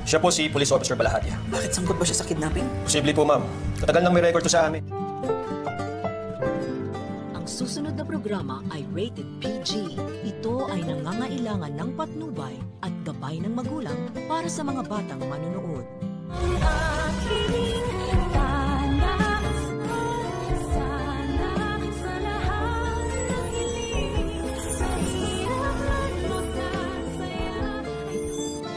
Siya po si Police Officer Balahadya. Bakit sangkot ba siya sa kidnapping? Posible po, ma'am. Katagal nang may record to sa amin. Ang susunod na programa ay rated PG. Ito ay nangangailangan ng patnubay at gabay ng magulang para sa mga batang manonood.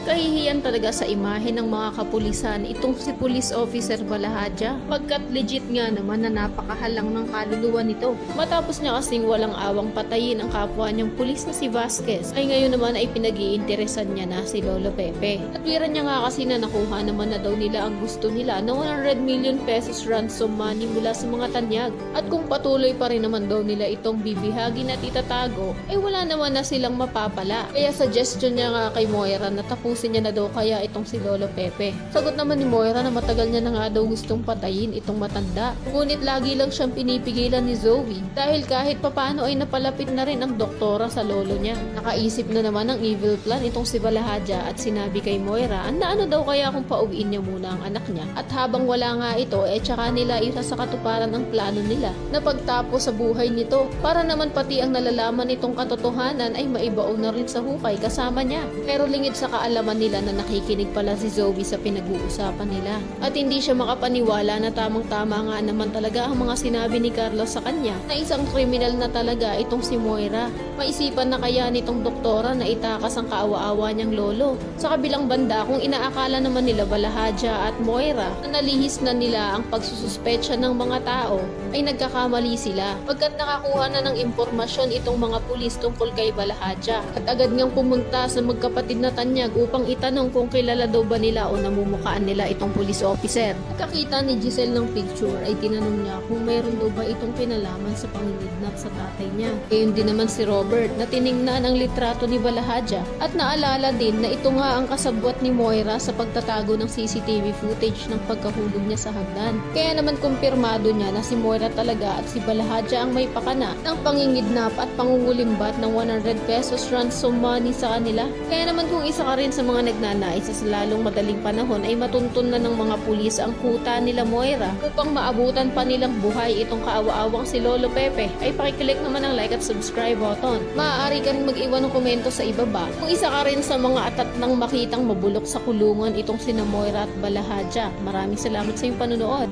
Kahihiyan talaga sa imahe ng mga kapulisan itong si Police Officer Balahadya pagkat legit nga naman na napakahalang ng kaluluwa nito. Matapos niya kasing walang awang patayin ang kapwa niyang pulis na si Vasquez ay ngayon naman ay pinag-iinteresan niya na si Lolo Pepe. At wiran niya nga kasi na nakuha naman na daw nila ang gusto nila na 100 million pesos ransom money mula sa mga tanyag. At kung patuloy pa rin naman daw nila itong bibihagin at itatago ay wala naman na silang mapapala. Kaya suggestion niya nga kay Moira na tapusin niya na daw kaya itong si Lolo Pepe. Sagot naman ni Moira na matagal niya na nga daw gustong patayin itong matanda. Ngunit lagi lang siyang pinipigilan ni Zoe dahil kahit papano ay napalapit na rin ang doktora sa lolo niya. Nakaisip na naman ng evil plan itong si Balahadya at sinabi kay Moira na ano daw kaya kung pauwiin niya muna ang anak niya at habang wala nga ito tsaka nila isa sa katuparan ang plano nila na pagtapos sa buhay nito para naman pati ang nalalaman nitong katotohanan ay maibaon na rin sa hukay kasama niya. Pero lingid sa kaalaman nila na nakikinig pala si Zoe sa pinag-uusapan nila at hindi siya makapaniwala na tamang-tama nga naman talaga ang mga sinabi ni Carlos sa kanya na isang kriminal na talaga itong si Moira. Maisipan na kaya nitong doktora na itakas ang kaawa-awa niyang lolo. Sa kabilang banda kung inaakala naman nila Balahadya at Moira na nalihis na nila ang pagsususpetsya ng mga tao ay nagkakamali sila pagkat nakakuha na ng impormasyon itong mga pulis tungkol kay Balahadya at agad ngang pumunta sa magkapatid na tanyag upang itanong kung kilala daw ba nila o namumukaan nila itong police officer. Pagkakita ni Giselle ng picture ay tinanong niya kung mayroon daw ba itong kinalaman sa pangingidnap sa tatay niya. Gayon din naman si Robert na tiningnan ang litrato ni Balahadya at naalala din na ito nga ang kasabwat ni Moira sa pagtatago ng CCTV footage ng pagkahulog niya sa hagdan. Kaya naman kumpirmado niya na si Moira talaga at si Balahadya ang may pakana ng pangingidnap at pangungulimbat ng 100 pesos ransom money sa kanila. Kaya naman kung isa ka rin sa mga nagnanais sa lalong madaling panahon ay matuntun na ng mga pulis ang kuta nila Moira upang maabutan pa nilang buhay itong kaawa-awang si Lolo Pepe ay pakiclick naman ang like at subscribe button. Maaari ka rin mag-iwan ng komento sa ibaba kung isa ka rin sa mga atat nang makitang mabulok sa kulungan itong sina Moira at Balahadya. Maraming salamat sa iyong panonood.